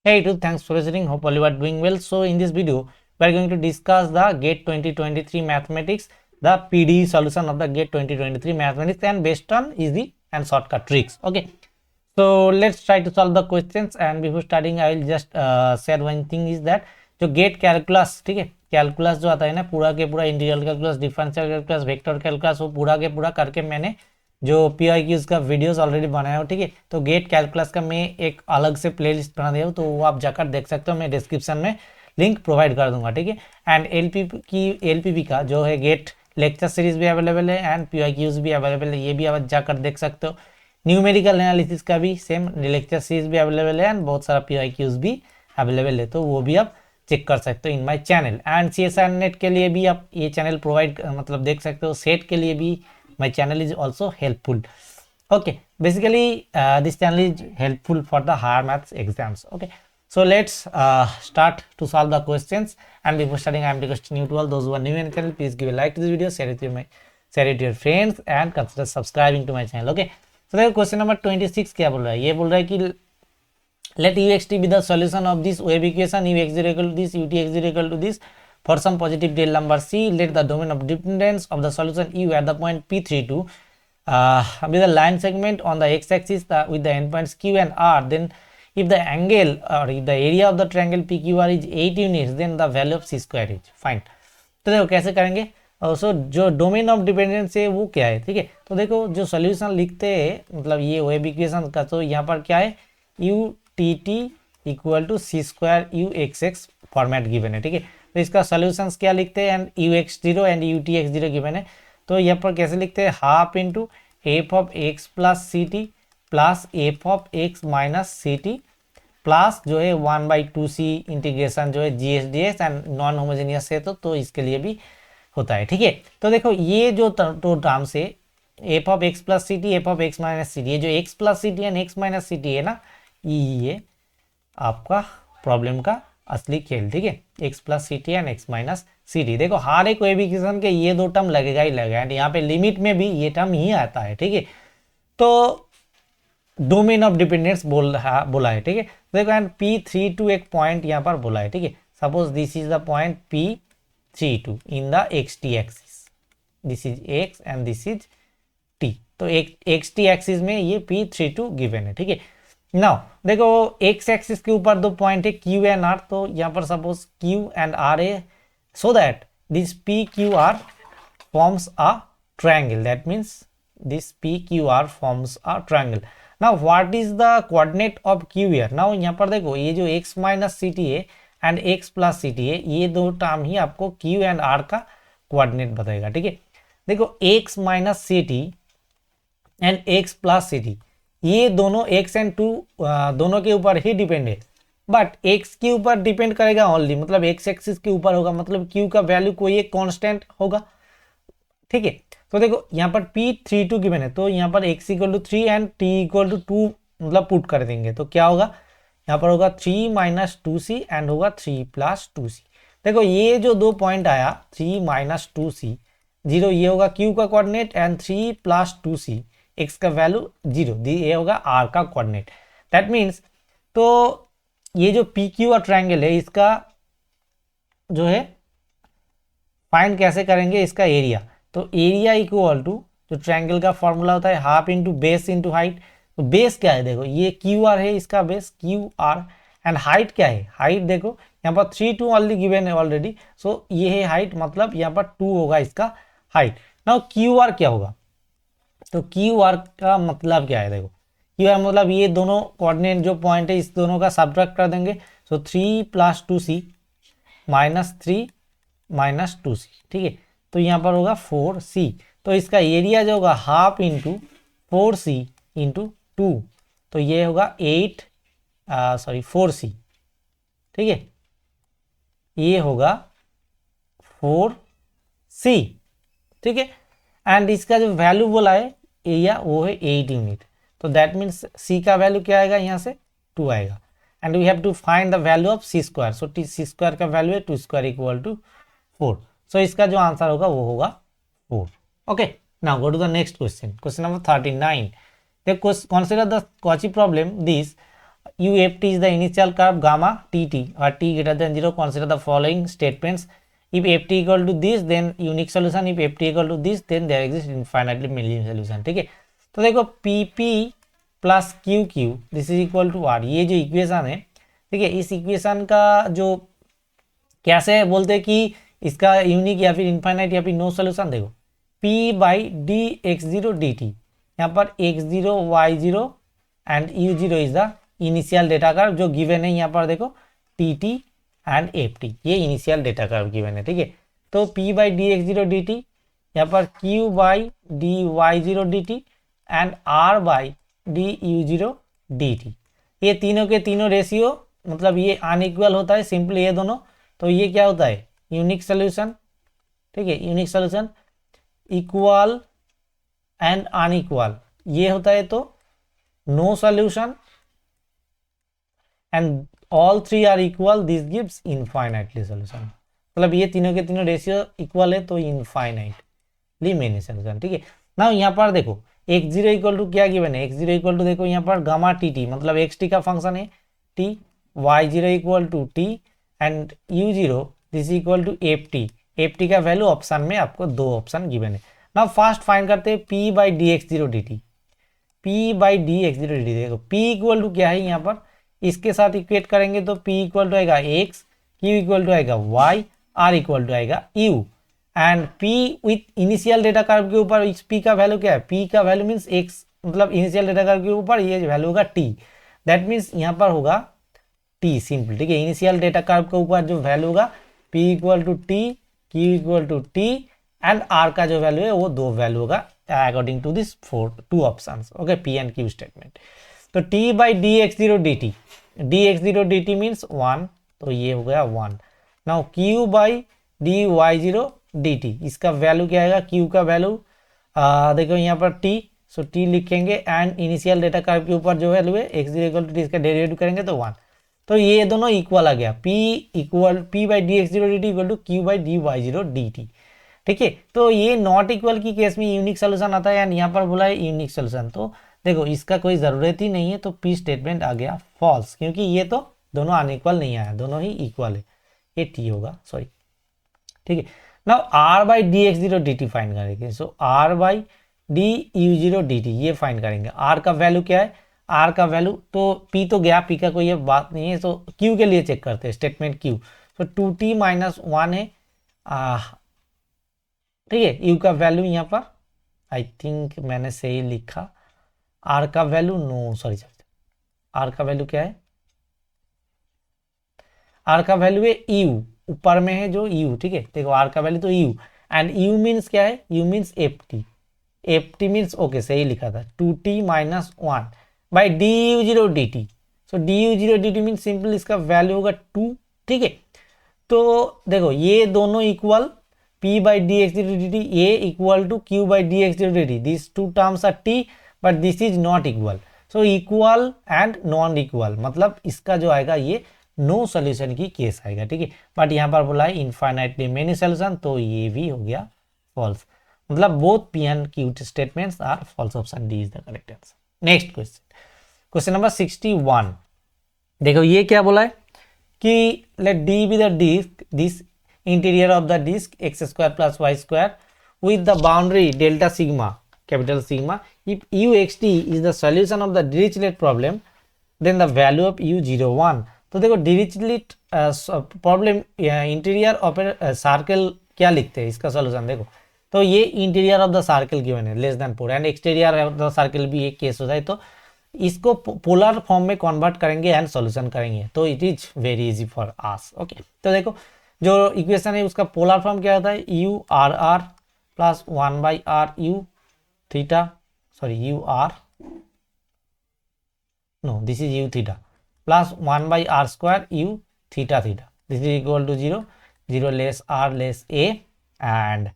Hey YouTube, thanks for listening. Hope all you are doing well. So in this video, we are going to discuss the GATE 2023 mathematics, the PDE solution of the GATE 2023 mathematics, and based on easy and shortcut tricks. Okay. So let's try to solve the questions. And before starting, I will just share one thing is that जो gate calculus, ठीक है, calculus जो आता है ना पूरा के पूरा integral calculus, differential calculus, vector calculus, वो पूरा के पूरा करके मैंने जो PIQs का वीडियोस ऑलरेडी बनाया हो, ठीक है। तो गेट कैलकुलस का मैं एक अलग से प्लेलिस्ट बना दिया हूँ, तो वो आप जाकर देख सकते हो। मैं डिस्क्रिप्शन में लिंक प्रोवाइड कर दूंगा, ठीक है। एंड LPP का जो है गेट लेक्चर सीरीज भी अवेलेबल है एंड PIQs भी अवेलेबल है, ये भी आप जाकर देख सकते हो। न्यूमेरिकल एनालिसिस का भी सेम लेक्चर सीरीज भी अवेलेबल है एंड बहुत सारा PIQs भी अवेलेबल है, तो वो भी आप चेक कर सकते हो in my channel. And CSR net के लिए भी आप ये चैनल प्रोवाइड मतलब देख सकते हो। सेट के लिए भी my channel is also helpful. Okay, basically this channel is helpful for the higher maths exams. Okay, so let's start to solve the questions. And before starting, I am requesting you to all those who are new in the channel, please give a like to this video, share it to your friends, and consider subscribing to my channel. Okay, so देखो question number 26 क्या बोल रहा है, ये बोल रहा है कि let uxt be the solution of this wave equation ux0 equal to this utx0 equal to this for some positive real number c. Let the domain of dependence of the solution u at the point p32 with the line segment on the x-axis with the endpoints q and r. Then if the angle or if the area of the triangle pqr is 8 units, then the value of c square is. Fine. तो देखो कैसे करेंगे। सो जो domain of dependence है वो क्या है, ठीक है। तो देखो जो सॉल्यूशन लिखते हैं मतलब ये वेव इक्वेशन का, तो यहाँ पर क्या है U T T equal to C square U x X format given है, ठीक है। तो इसका सॉल्यूशंस क्या लिखते हैं and U x zero and U T x zero given है। तो यहाँ पर कैसे लिखते हैं half into F of x plus C T plus F of x minus C T plus जो है 1/2c इंटीग्रेशन जो है G S D S and non homogeneous है तो इसके लिए भी होता है, ठीक है। तो देखो ये जो टर्म से f of x plus C t f of x minus C t, ये जो x plus C t and x minus C t है ना, ये आपका प्रॉब्लम का असली खेल, ठीक है। X plus C t and x minus C t, देखो हर एक वेव इक्वेशन के ये दो टर्म लगेगा ही लगेगा एंड यहाँ पे लिमिट में भी ये टर्म ही आता है, ठीक है। तो डोमेन ऑफ डिपेंडेंस बोला है, ठीक है। देखो एंड P32 एक पॉइंट यहाँ पर बोला है, ठीक है। Suppose this is the point P32 in the xt axis, this is x and this is t। तो एक xt एक्सिस में ये P32 गिवन है, ठीक है। नाउ देखो x एक्सिस के ऊपर दो पॉइंट है q एंड r, तो यहाँ पर सपोज q एंड r है, so that this PQR forms a triangle, that means this PQR forms a triangle. Now what is the coordinate of q here. Now यहाँ पर देखो ये जो x माइनस सी t है and x plus C t है, ये दो term ही आपको q एंड r का कोऑर्डिनेट बताएगा, ठीक है। देखो x minus C t and x plus C t, ये दोनों x एंड 2 दोनों के ऊपर ही डिपेंड है, बट x के ऊपर डिपेंड करेगा ओनली, मतलब x एक्सिस के ऊपर होगा, मतलब q का वैल्यू कोई एक कांस्टेंट होगा, ठीक है। तो देखो यहाँ पर P32 गिवन है, तो यहाँ पर x equal to 3 and t equal to 2 मतलब पुट कर देंगे, तो क्या होगा यहाँ पर होगा 3 माइनस 2c एंड होगा 3 प्लस 2c। देखो ये जो दो पॉइंट आया 3 माइनस 2c 0, ये होगा q का coordinate and 3 plus 2c x का वैल्यू 0, ये होगा r का कोऑर्डिनेट। दैट मीन्स तो ये जो PQ ट्रायंगल है इसका जो है फाइंड कैसे करेंगे इसका एरिया। तो एरिया इक्वल टू जो ट्रायंगल का फॉर्मूला होता है half into base into height. तो बेस क्या है देखो ये क्यू आर है, इसका base Q R and height क्या है, हाइट देखो यहाँ पर 3 2 ऑनली गिवन है ऑलरेडी, सो ये है हाइट, मतलब यहाँ पर 2 होगा इसका हाइट। नाउ क्यू आर क्या होगा, तो क्यू आर का मतलब क्या है देखो, क्यू आर मतलब ये दोनों कोऑर्डिनेट जो पॉइंट है इस दोनों का सब्ट्रैक्ट कर देंगे, सो 3 plus 2c minus 3 minus 2c, ठीक है। तो यहाँ पर होगा 4c, तो इसका एरिया जो होगा हाफ इंटू 4c इंटू 2, तो ये होगा 4c, ठीक है, ये होगा 4c, ठीक है। एंड इसका जो वैल्यू बोला है एरिया वो है 8 यूनिट, तो दैट मीन्स c का वैल्यू क्या आएगा यहाँ से 2 आएगा and we have to find the value of c square. So c square का वैल्यू है 2 स्क्वायर इक्वल टू 4, सो इसका जो आंसर होगा वो होगा 4। Okay, now go to the next question, question number 39। Consider the Cauchy problem. This uft is the initial curve gamma tt or t greater than 0, consider the following statements. If ft equal to this then unique solution, if ft equal to this then there exists infinitely many solution. ठीक है, तो देखो pp plus q q this is equal to r, ये जो equation है ठीक है, इस इक्वेशन का जो कैसे बोलते हैं कि इसका यूनिक या फिर इनफाइनाइट या फिर नो सोल्यूशन, देखो p by D x zero D t, यहाँ पर x0 y0 and u0 is the initial data curve जो गिवन है, यहाँ पर देखो tt एंड ft, ये इनिशियल डेटा कर्व गिवन है। ठीक है, तो p by D x zero D t, यहाँ पर q by d y zero D t and r by D you zero D T, ये तीनों के तीनों रेशियो मतलब ये अनइक्वल होता है सिंपली ये दोनों, तो ये क्या होता है यूनिक सोल्यूशन। ठीक है, unique solution equal and unequal ये होता है तो no solution, and all three are equal this gives infinitely solution, मतलब ये तीनों के तीनों रेशियो इक्वल है तो इनफाइनाइटली मेनी सोल्यूशन। ठीक है, ना यहाँ पर देखो x0 इक्वल टू क्या गिवन है, x0 इक्वल टू देखो यहाँ पर गामा टी टी मतलब एक्स टी का फंक्शन है t, y0 equal to t and u0 this equal to f t का वैल्यू ऑप्शन में आपको दो ऑप्शन गिवन है। ना फास्ट फाइंड करते हैं p by D x zero D T, p by D x zero D T, देखो p equal to क्या है यहाँ पर इसके साथ इक्वेट करेंगे तो p इक्वल टू आएगा x, q इक्वल टू आएगा y, r इक्वल टू आएगा u and p with initial data curve के ऊपर इस p का वैल्यू क्या है, p का वैल्यू मीन्स x मतलब इनिशियल डेटा कर्व के ऊपर ये वैल्यू होगा t, दैट मीन्स यहाँ पर होगा t सिंपल। ठीक है, इनिशियल डेटा कर्व के ऊपर जो वैल्यू होगा p equal to t, q equal to t and r का जो वैल्यू है वो दो वैल्यू होगा according to this two options. Okay, p and q statement, तो t by D x zero D t, d x zero D T means 1, तो ये हो गया 1। Now q by d y zero D t, इसका value क्या आएगा, q का value देखो यहाँ पर t, सो t लिखेंगे एंड इनिशियल डेटा कर्व के ऊपर जो वैल्यू है x zero equal to t, इसका डेरिवेटिव करेंगे तो 1, तो ये दोनों इक्वल आ गया, p by D x zero D t equal to q by d y zero D t. ठीक है, तो ये नॉट इक्वल की केस में यूनिक सोल्यूशन आता है एंड यहाँ पर बोला है यूनिक सोल्यूशन, तो देखो इसका कोई ज़रूरत ही नहीं है, तो पी स्टेटमेंट आ गया फॉल्स, क्योंकि ये तो दोनों अनइक्वल नहीं आया, दोनों ही इक्वल है, ये टी होगा सॉरी। ठीक है, now R by D x zero D T find करेंगे, so R by D you zero D T ये फाइंड करेंगे। आर का वैल्यू क्या है, आर का वैल्यू तो पी तो गया, पी का कोई ये बात नहीं है, तो क्यू के लिए चेक करते हैं स्टेटमेंट क्यू, तो 2t माइनस 1 है। ठीक है, यू का वैल्यू यहाँ पर आई थिंक मैंने सही लिखा, आर का वैल्यू नो सॉरी आर का वैल्यू क्या है, आर का वैल्यू है यू, ऊपर में है जो यू। ठीक है, देखो आर का वैल्यू तो यू एंड यू मीन्स क्या है, U means F T means okay सही लिखा था 2t minus 1 by D you zero D T, so D you zero D T means simple इसका वैल्यू होगा 2। ठीक है, तो देखो ये दोनों equal p by D x zero D T ये equal to q by D x zero D T, this two terms are t but this is not equal, so equal and non equal मतलब इसका जो आएगा ये no solution की case आएगा। ठीक है, बट यहाँ पर बोला है इनफाइनाइटली मेनी सोल्यूशन, तो ये भी हो गया फॉल्स, मतलब both p and q statements are false, option d is the correct answer. Next question, question number 61, देखो ये क्या बोला है कि let d be the disk, this interior of the disk x square plus y square with the boundary delta sigma capital sigma, if uxt is the solution of the Dirichlet problem then the value of u01, तो देखो Dirichlet problem interior of circle क्या लिखते हैं इसका solution, देखो तो ये interior of the circle given है less than 4 and exterior of the circle भी एक केस होता है, तो इसको पोलर फॉर्म में कन्वर्ट करेंगे एंड सॉल्यूशन करेंगे, तो it is very easy for us. Okay, तो देखो जो इक्वेशन है उसका पोलर फॉर्म क्या होता है, u r r plus 1 by r u theta, sorry u r no this is u theta plus 1 by r square u theta theta, this is equal to 0, 0 less r less a and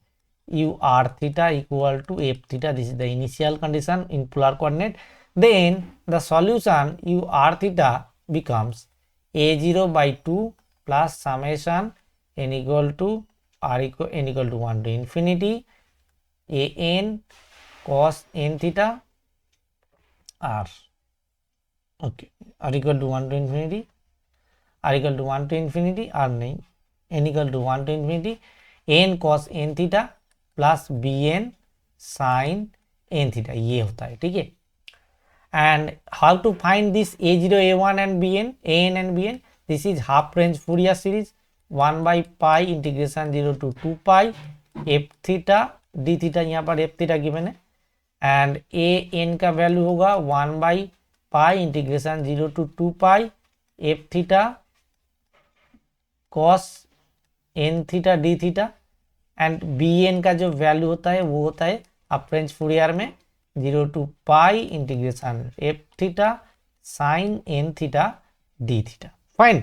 u r theta equal to f theta, this is the initial condition in polar coordinate, then the solution u r theta becomes a0 by 2 plus summation n equal to r equal n equal to 1 to infinity a n cos n theta r, okay R equal to 1 to infinity, R equal to 1 to infinity, R नहीं, N equal to 1 to infinity N cos N theta plus B N sine N theta, ये होता है, ठीक है। And how to find this a0 a1 and bn, an and bn, this is half range Fourier series 1 by pi integration 0 to 2 pi F theta D theta, यहाँ पर f theta given है, and a n का value होगा 1 by pi integration 0 to 2 pi F theta cos N theta D theta, and b n का जो value होता है वो होता है हाफ रेंज फूरियर में 0 to pi integration f theta sine N theta D theta. Fine,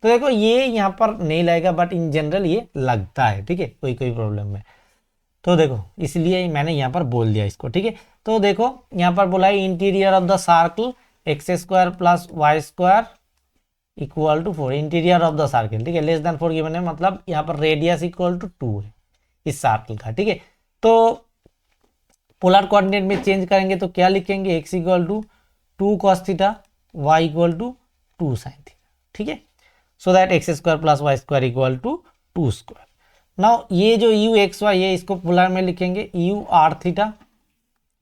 तो देखो ये यहाँ पर नहीं लगेगा बट इन जनरल ये लगता है, ठीक है, कोई कोई प्रॉब्लम में। तो देखो इसलिए मैंने यहाँ पर बोल दिया इसको, ठीक है। तो देखो यहाँ पर बोला है interior of the circle x square plus y square equal to 4, interior of the circle, ठीक है, लेस देन 4 गिवन है, मतलब यहाँ पर रेडियस इक्वल टू 2 है इस सर्कल का, ठीक है। तो पोलर कोऑर्डिनेट में चेंज करेंगे तो क्या लिखेंगे, x equal to 2 cos theta, y equal to 2 sine theta, ठीक है। So that x square plus y square equal to 2 square. Now ये जो यू एक्स वाई है इसको पोलर में लिखेंगे यू आर थीटा,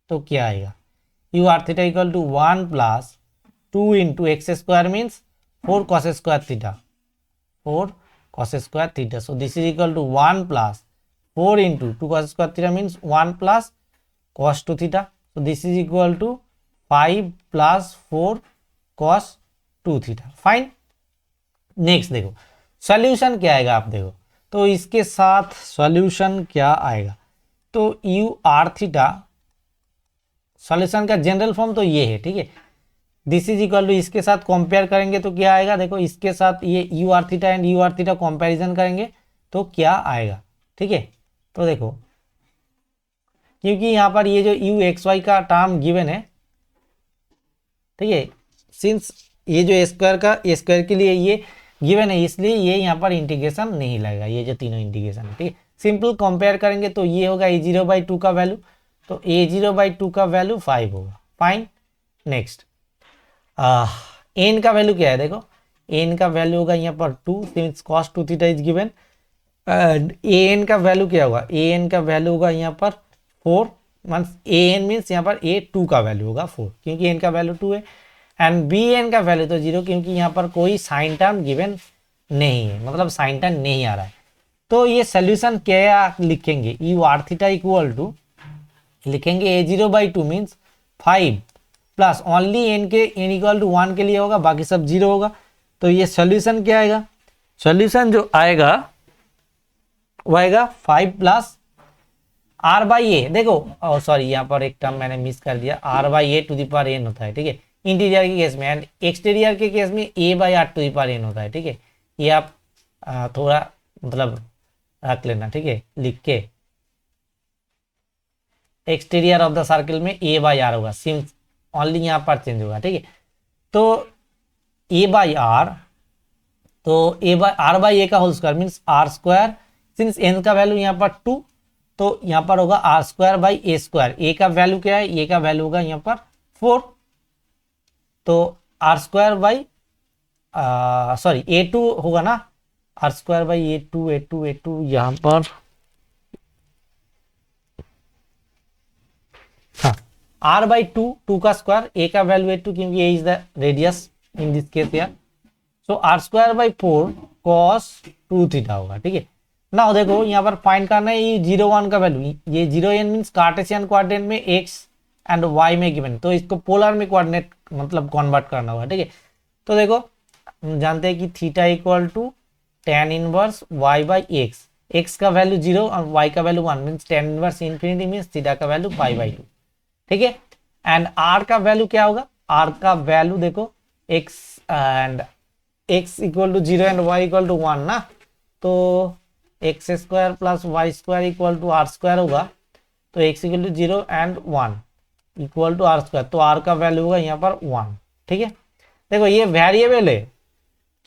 तो क्या आएगा, u r theta equal to 1 plus 2 into x square means 4 cos square theta, 4 cos square theta, so this is equal to 1 plus 4 into 2 cos square theta means 1 plus cos 2 theta, so this is equal to 5 plus 4 cos 2 theta। Fine, next देखो solution क्या आएगा, आप देखो तो इसके साथ solution क्या आएगा, तो यू आर थीटा सॉल्यूशन का जनरल फॉर्म तो ये है, ठीक है, दिस इज इक्वल टू, इसके साथ कंपेयर करेंगे तो क्या आएगा, देखो इसके साथ ये u r theta and u r theta comparison करेंगे तो क्या आएगा, ठीक है। तो देखो क्योंकि यहाँ पर ये जो यू एक्स वाई का टर्म गिवन है, ठीक है, सिंस ये जो स्क्वायर का स्क्वायर के लिए ये गिवन है इसलिए ये यहाँ पर इंटीग्रेशन नहीं लगेगा, ये जो तीनों इंटीग्रेशन है, ठीक है। सिंपल कंपेयर करेंगे तो ये होगा a0/2 का वैल्यू, तो a0/2 का वैल्यू 5 होगा। फाइन, नेक्स्ट एन का वैल्यू क्या है, देखो एन का वैल्यू होगा यहाँ पर 2 since cos 2 theta is given, and a n का वैल्यू क्या होगा, ए एन का वैल्यू होगा यहाँ पर 4 मीन्स ए एन मीन्स यहाँ पर ए 2 का वैल्यू होगा 4 क्योंकि एन का वैल्यू 2 है, एंड बी एन का वैल्यू तो 0 क्योंकि यहाँ पर कोई साइन टर्म गिवन नहीं है, मतलब साइन टर्म नहीं आ रहा है। तो ये सोल्यूशन क्या लिखेंगे, u r theta equal to लिखेंगे a0/2 means 5 plus only n के एन इक्वल टू 1 के लिए होगा, बाकी सब 0 होगा। तो ये सोल्यूशन क्या आएगा, सोल्यूशन जो आएगा वो आएगा 5 प्लस आर बाई ए, देखो सॉरी यहाँ पर एक टर्म मैंने मिस कर दिया, r by a to the power N होता है, ठीक है, इंटीरियर के केस में, एंड एक्सटीरियर के केस में A by R to the power N होता है, ठीक है। ये आप थोड़ा मतलब रख लेना, ठीक है, लिख के एक्सटीरियर ऑफ द सर्कल में ए बाई आर होगा, सिंस ओनली यहाँ पर चेंज होगा, ठीक है। तो ए बाई आर, तो A by R by A का whole square means R square, since N का वैल्यू यहाँ पर 2 तो यहाँ पर होगा are square by A square, A का वैल्यू क्या है, ए का वैल्यू होगा यहाँ पर 4, तो आर स्क्वायर बाई सॉरी ए2 होगा ना, आर स्क्वायर बाई ए2 यहाँ पर, हाँ r बाई 2 का स्क्वायर, ए का वैल्यू है 2 क्योंकि A is the radius in this case यार, so R square by 4 cos 2 theta होगा, ठीक है ना। देखो यहाँ पर फाइंड करना है ये 0 1 का वैल्यू, ये 0 n मीन्स कार्टेशियन कोऑर्डिनेट में x एंड y में गिवन, तो इसको पोलर में कोऑर्डिनेट मतलब कन्वर्ट करना होगा, ठीक है। तो देखो हम जानते हैं कि theta equal to tan inverse y by x, x का वैल्यू 0 और y का value 1 means tan inverse infinity means theta का वैल्यू पाई बाई 2, ठीक है। एंड r का वैल्यू क्या होगा, r का वैल्यू देखो x and x equal to 0 and y equal to 1 ना, तो x square plus y square equal to r square होगा, तो x equal to 0 and 1 equal to r square, तो r का वैल्यू होगा यहाँ पर 1, ठीक है। देखो ये वेरिएबल है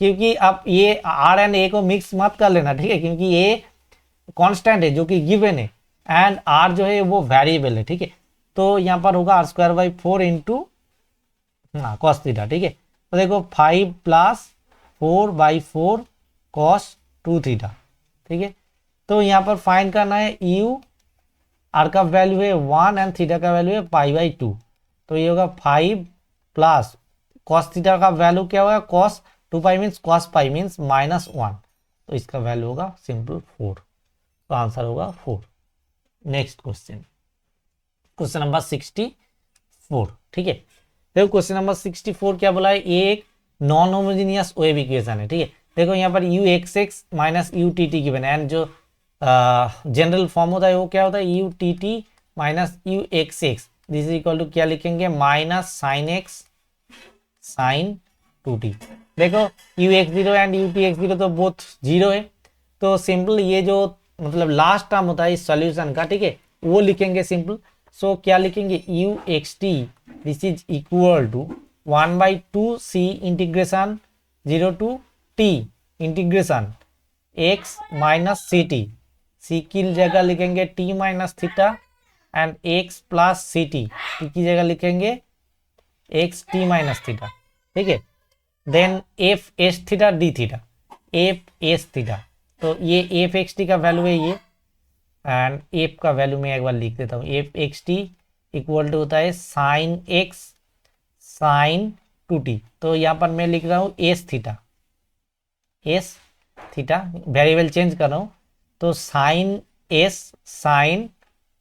क्योंकि आप ये r एंड a को मिक्स मत कर लेना, ठीक है, क्योंकि a कांस्टेंट है जो कि गिवन है एंड r जो है वो वेरिएबल है, ठीक है। तो यहाँ पर होगा are square by 4 into cos theta, ठीक है, तो देखो 5 प्लस 4/4 कॉस 2 थीटा, ठीक है। तो यहाँ पर फाइंड करना है यू, आर का वैल्यू है 1 एंड थीटा का वैल्यू है π/2। तो ये होगा 5 प्लस कॉस थीटा का वैल्यू क्या होगा, cos 2π means cos pi means -1, तो इसका वैल्यू होगा सिंपल 4। तो आंसर होगा 4। नेक्स्ट क्वेश्चन, क्वेश्चन नंबर 64, ठीक है। देखो क्वेश्चन नंबर 64 क्या बोला है, ये एक नॉन होमोजीनियस वेव इक्वेशन है, ठीक है। देखो यहाँ पर u x x minus u T t given है, एंड जो जनरल फॉर्म होता है वो क्या होता है, U T t minus u x x, this is equal to क्या लिखेंगे, minus sine x sine 2t। देखो u x zero and U T x zero तो बोथ जीरो है, तो सिंपल ये जो मतलब लास्ट टर्म होता है इस सॉल्यूशन का, ठीक है, वो लिखेंगे सिंपल। सो क्या लिखेंगे, U X T this is equal to 1/2 C integration 0 to T integration X minus C T, C की जगह लिखेंगे T minus theta and X plus C T, T की जगह लिखेंगे एक्स टी माइनस थीटा, ठीक है। Then F S theta D theta, F S theta, तो ये एफ एक्स टी का वैल्यू है ये, एंड एफ का वैल्यू मैं एक बार लिख देता हूँ, f x t equal to होता है साइन एक्स साइन 2t। तो यहाँ पर मैं लिख रहा हूँ S theta, S theta variable change कर रहा हूँ, तो साइन एस साइन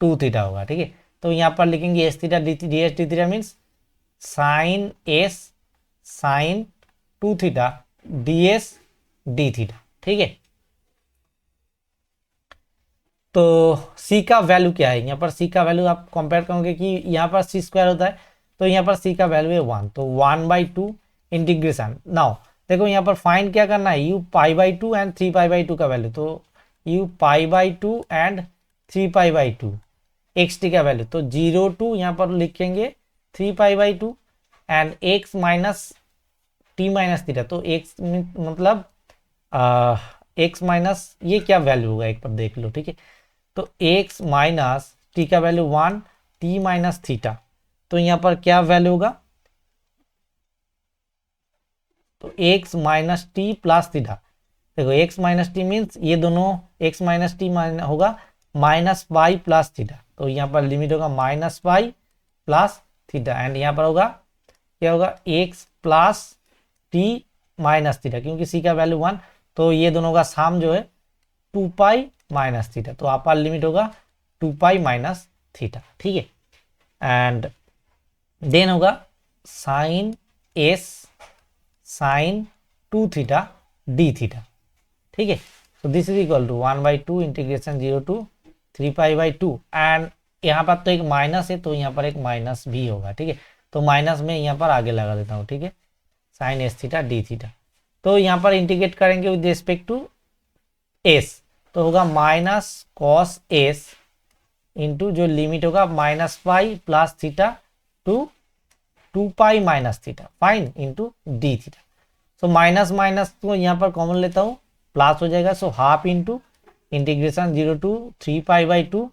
2 थीटा होगा, ठीक है। तो यहाँ पर लिखेंगे s theta d s d theta means sine s sine 2 theta d s d theta, ठीक है। तो c का वैल्यू क्या है, यहाँ पर c का वैल्यू आप कंपेयर करोगे कि यहाँ पर c स्क्वायर होता है, तो यहाँ पर c का वैल्यू है 1, तो 1/2 इंटीग्रेशन। नाउ देखो यहाँ पर फाइंड क्या करना है, u π/2 एंड 3π/2 का वैल्यू, तो u π/2 एंड 3π/2 एक्स टी का वैल्यू, तो 0 टू यहाँ पर लिखेंगे 3π/2 and x minus t minus theta, तो x मतलब x माइनस ये क्या वैल्यू होगा एक बार देख लो, ठीक है। तो x माइनस टी का वैल्यू 1 टी माइनस थीटा, तो यहाँ पर क्या वैल्यू होगा, तो x minus T plus theta. देखो x माइनस टी मीन्स ये दोनों x माइनस टी होगा माइनस पाई प्लस थीटा, तो यहाँ पर लिमिट होगा minus pi plus theta, and यहाँ पर होगा क्या होगा, x plus T minus theta, क्योंकि c का वैल्यू 1, तो ये दोनों का साम जो है 2π माइनस थीटा, तो अपर लिमिट होगा 2π माइनस थीटा, ठीक है। एंड देन होगा sine s sine 2 theta D theta, ठीक है। तो this is equal to 1/2 integration 0 to 3π/2, and यहाँ पर तो एक माइनस है, तो यहाँ पर एक माइनस भी होगा, ठीक है। तो माइनस में यहाँ पर आगे लगा देता हूँ, ठीक है, sine s theta D theta. तो यहाँ पर इंटीग्रेट करेंगे विद रिस्पेक्ट टू एस, तो होगा माइनस कॉस एस इंटू जो लिमिट होगा minus pi plus theta to 2π minus theta fine into d theta. So minus minus को यहाँ पर कॉमन लेता हूँ, प्लस हो जाएगा, so half into integration 0 to 3π/2।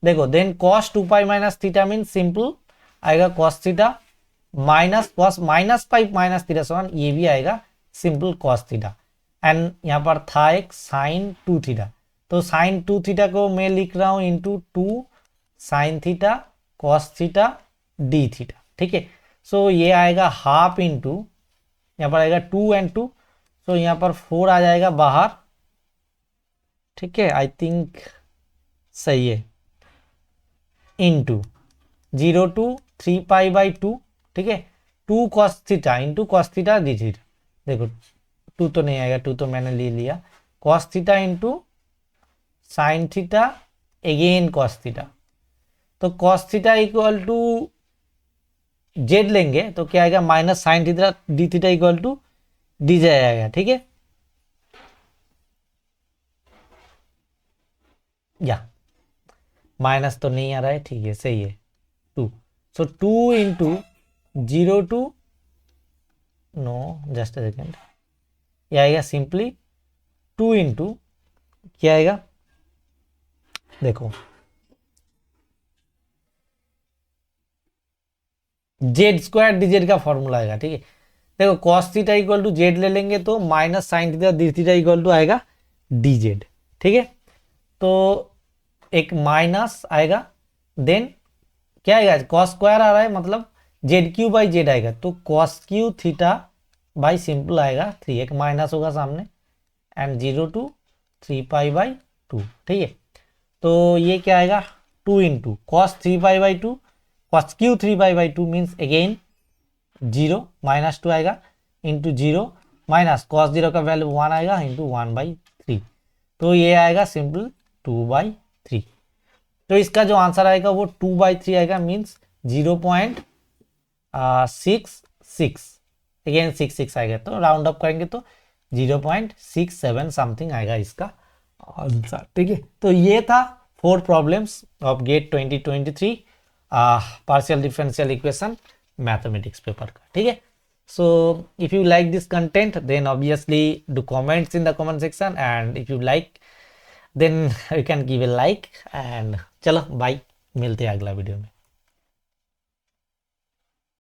देखो then cos 2π minus theta mean simple आएगा cos theta minus cos minus pi minus theta समान ये भी आएगा सिंपल कॉस थीटा, एंड यहाँ पर था एक साइन 2 थीटा, तो साइन 2 थीटा को मैं लिख रहा हूँ into 2 sine theta cos theta D theta, ठीक है। सो ये आएगा हाफ इंटू यहाँ पर आएगा 2 एंड 2, सो यहाँ पर 4 आ जाएगा बाहर, ठीक है, आई थिंक सही है, इंटू 0 टू 3π/2, ठीक है, 2 cos theta into cos theta D theta. देखो 2 तो नहीं आएगा, 2 तो मैंने ले लिया, cos theta into sine theta again cos theta, तो cos theta equal to z लेंगे तो क्या आएगा minus sine theta D theta equal to d z आएगा, ठीक है, या माइनस तो नहीं आ रहा है, ठीक है सही है 2, so 2 into 0 to no just a second, ये आएगा सिंपली 2 इंटू क्या आएगा, देखो जेड स्क्वायर डी जेड का फॉर्मूला आएगा, ठीक है, देखो cos theta equal to z ले लेंगे तो minus sine theta D theta equal to आएगा डी जेड, ठीक है। तो एक माइनस आएगा, देन क्या आएगा, कॉस स्क्वायर आ रहा है मतलब जेड क्यू बाई जेड आएगा, तो cos Q theta by simple आएगा 3, एक माइनस होगा सामने एंड 0 टू 3 पाई बाई 2, ठीक है। तो ये क्या आएगा 2 into cos 3 pi by 2, cos Q 3 pi by 2 means again 0 minus 2 आएगा इंटू 0 माइनस कॉस 0 का वैल्यू 1 आएगा इंटू 1/3, तो ये आएगा सिंपल 2/3। तो इसका जो आंसर आएगा वो 2/3 आएगा, मीन्स 0.66, अगेन 66 आएगा, तो राउंड अप करेंगे तो 0.67 समथिंग आएगा इसका आंसर, ठीक है। तो ये था 4 problems of GATE 2023 partial differential equation mathematics paper का, ठीक है। So if you like this content, then obviously do comments in the comment section, and if you like then you can give a like, and चलो bye, मिलते हैं अगला video में।